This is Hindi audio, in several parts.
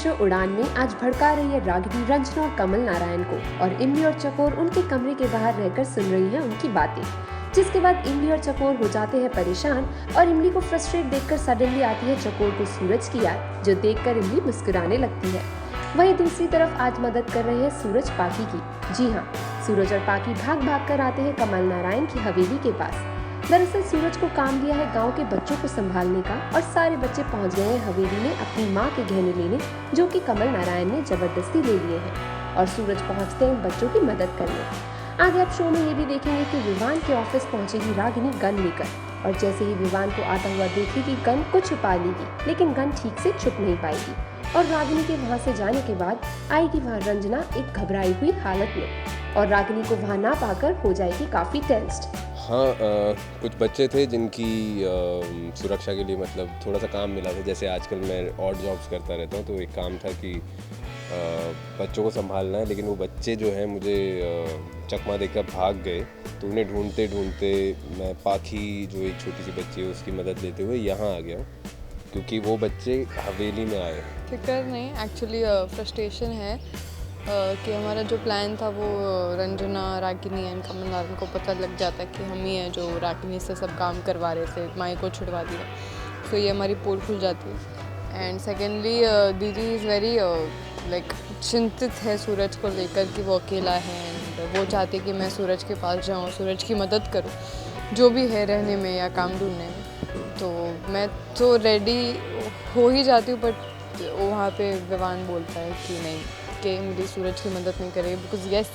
शो उड़ान में आज भड़का रही है रागिनी रंजना और कमल नारायण को, और इमली और चकोर उनके कमरे के बाहर रहकर सुन रही हैं उनकी बातें। जिसके बाद इमली और चकोर हो जाते हैं परेशान और इमली को फ्रस्ट्रेट देखकर सडनली आती है चकोर को सूरज की याद, जो देखकर इमली मुस्कुराने लगती है। वहीं दूसरी तरफ आज मदद कर रहे हैं सूरज पाकी की। जी हाँ, सूरज और पाकी भाग भाग कर आते हैं कमल नारायण की हवेली के पास। दरअसल सूरज को काम दिया है गांव के बच्चों को संभालने का, और सारे बच्चे पहुंच गए हैं हवेली में अपनी मां के गहने लेने, जो कि कमल नारायण ने जबरदस्ती ले लिए हैं। और सूरज पहुंचते हैं उन बच्चों की मदद करने। आगे आप शो में ये भी देखेंगे कि विवान के ऑफिस पहुंचेगी रागिनी गन लेकर, और जैसे ही विवान को आता हुआ देखेगी गन को छुपा लेगी, लेकिन गन ठीक से छुप नहीं पाएगी। और रागिनी के वहां से जाने के बाद आएगी वहां रंजना एक घबराई हुई हालत में, और रागिनी को वहां ना पाकर हो जाएगी काफी टेंस्ड। हाँ, कुछ बच्चे थे जिनकी सुरक्षा के लिए मतलब थोड़ा सा काम मिला था। जैसे आजकल मैं ऑड जॉब्स करता रहता हूँ, तो एक काम था कि बच्चों को संभालना है, लेकिन वो बच्चे जो हैं मुझे चकमा देकर भाग गए। तो उन्हें ढूंढते ढूंढते मैं पाखी जो एक छोटी सी बच्ची है उसकी मदद लेते हुए यहाँ आ गया हूँ, क्योंकि वो बच्चे हवेली में आए हैं। फिक्र नहीं, एक्चुअली फ्रस्ट्रेशन है कि हमारा जो प्लान था वो रंजना, रागिनी एंड कमल नारायण को पता लग जाता है कि हम ही हैं जो रागिनी से सब काम करवा रहे थे, माई को छुड़वा दिया। तो ये हमारी पोल खुल जाती है। एंड सेकेंडली दीदी इज़ वेरी लाइक चिंतित है सूरज को लेकर कि वो अकेला है, एंड वो चाहती है कि मैं सूरज के पास जाऊँ, सूरज की मदद करूँ जो भी है रहने में या काम ढूंढने में। तो मैं तो रेडी हो ही जाती हूँ, बट वहाँ पे विवान बोलता है कि नहीं, कि मेरी सूरज की मदद नहीं करेगी, because yes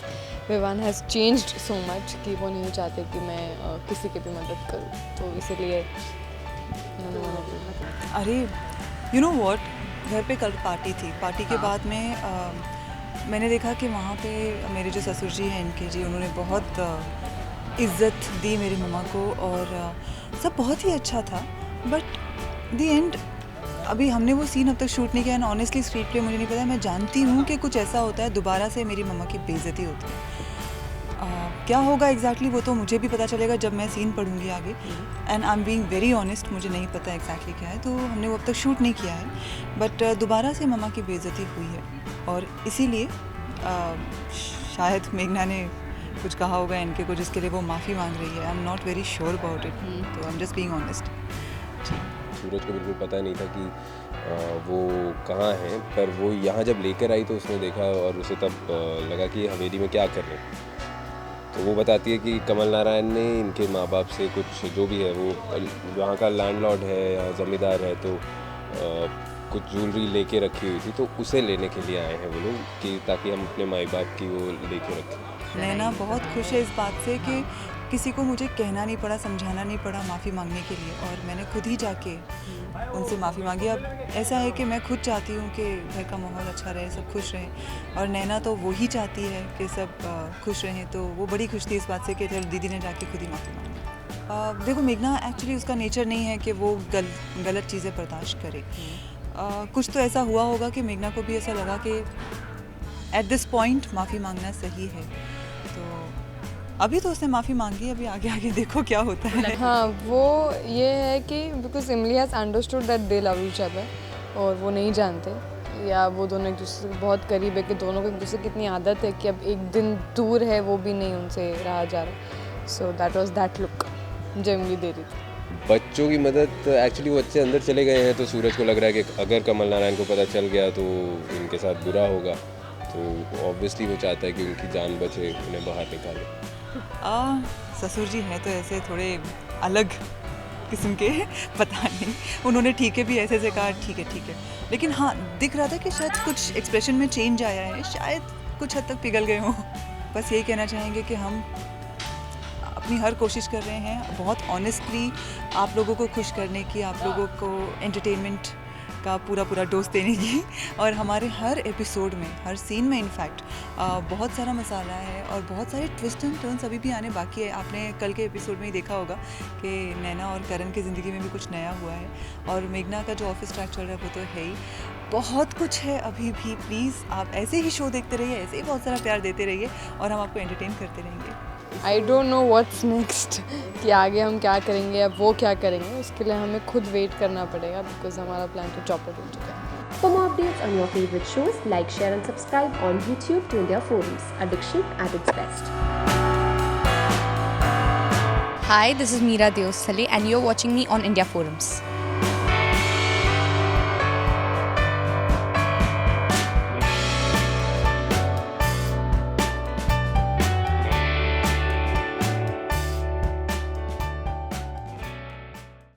Vivan has changed so much कि वो नहीं चाहते कि मैं किसी की भी मदद करूँ, तो इसीलिए उन्होंने मना किया। अरे यू नो व्हाट, घर पे कल पार्टी थी। पार्टी के बाद में मैंने देखा कि वहाँ पे मेरे जो ससुर जी हैं इनके जी, उन्होंने बहुत इज़्ज़त दी मेरी मम्मा को, और सब बहुत ही अच्छा था। बट द एंड अभी हमने वो सीन अब तक शूट नहीं किया है, ऑनेस्टली स्क्रीन प्ले मुझे नहीं पता है। मैं जानती हूँ कि कुछ ऐसा होता है, दोबारा से मेरी मम्मा की बेइज्जती होती है। क्या होगा एग्जैक्टली वो तो मुझे भी पता चलेगा जब मैं सीन पढ़ूंगी आगे। And I am being very honest, मुझे नहीं पता एग्जैक्टली क्या है, तो हमने वो अब तक शूट नहीं किया है। बट दोबारा से मम्मा की बेइज्जती हुई है, और इसीलिए शायद मेघना ने कुछ कहा होगा इनके को, जिसके लिए वो माफ़ी मांग रही है। I am not very sure about it, तो I am just being honest. Suraj को बिल्कुल पता नहीं था कि वो कहाँ हैं, पर वो यहाँ जब लेकर आई तो उसने देखा और उसे तब लगा कि हवेली में क्या कर रहे हैं। तो वो बताती है कि कमल नारायण ने इनके माँ बाप से कुछ जो भी है, वो वहाँ का लैंडलॉर्ड है या ज़मींदार है, तो कुछ ज्वेलरी लेके रखी हुई थी, तो उसे लेने के लिए आए हैं वो लोग, कि ताकि हम अपने माँ बाप की वो लेके रखें। नैना बहुत खुश है इस बात से कि किसी को मुझे कहना नहीं पड़ा, समझाना नहीं पड़ा माफ़ी मांगने के लिए, और मैंने खुद ही जाके उनसे माफ़ी मांगी। अब ऐसा है कि मैं खुद चाहती हूँ कि घर का माहौल अच्छा रहे, सब खुश रहें, और नैना तो वही चाहती है कि सब खुश रहें। तो वो बड़ी खुश थी इस बात से कि चलो दीदी ने जाके खुद ही माफ़ी मांगी। देखो मेघना, एक्चुअली उसका नेचर नहीं है कि वो गलत चीज़ें बर्दाश्त करे। कुछ तो ऐसा हुआ होगा कि मेघना को भी ऐसा लगा कि एट दिस पॉइंट माफ़ी मांगना सही है। तो अभी तो उसने माफ़ी मांगी, अभी आगे आगे देखो क्या होता है। हाँ, वो ये है कि बिकॉज इमली has understood that they love each other, और वो नहीं जानते, या वो दोनों एक दूसरे के बहुत करीब है, कि दोनों को एक दूसरे की इतनी आदत है कि अब एक दिन दूर है वो भी नहीं उनसे रहा जा रहा। So that was that look जो इमली दे रही थी। बच्चों की मदद, एक्चुअली वो बच्चे अंदर चले गए हैं, तो सूरज को लग रहा है कि अगर कमल नारायण को पता चल गया तो इनके साथ बुरा होगा, तो ऑब्वियसली वो चाहता है कि उनकी जान बचे, उन्हें बाहर निकाले। ससुर जी हैं तो ऐसे थोड़े अलग किस्म के, पता नहीं उन्होंने ठीक है भी ऐसे ऐसे कहा, ठीक है। लेकिन हाँ, दिख रहा था कि शायद कुछ एक्सप्रेशन में चेंज आया है, शायद कुछ हद तक पिघल गए हों। बस यही कहना चाहेंगे कि हम अपनी हर कोशिश कर रहे हैं, बहुत ऑनेस्टली आप लोगों को खुश करने की, आप लोगों को एंटरटेनमेंट का पूरा डोज देने की। और हमारे हर एपिसोड में, हर सीन में इनफैक्ट बहुत सारा मसाला है, और बहुत सारे ट्विस्ट एंड टर्न्स अभी भी आने बाकी है। आपने कल के एपिसोड में ही देखा होगा कि नैना और करण की ज़िंदगी में भी कुछ नया हुआ है, और मेघना का जो ऑफिस ट्रैक चल रहा है वो तो है ही। बहुत कुछ है अभी भी। प्लीज़ आप ऐसे ही शो देखते रहिए, ऐसे ही बहुत सारा प्यार देते रहिए, और हम आपको एंटरटेन करते रहेंगे। I don't know what's next, कि आगे हम क्या करेंगे, अब वो क्या करेंगे, उसके लिए हमें खुद वेट करना पड़ेगा, बिकॉज हमारा प्लान तो चौपट हो चुका है। For more updates on your favorite shows, like, share and subscribe on YouTube to India Forums. Addiction at its best. Hi, this is Meera Deosthale and you're watching me on India Forums.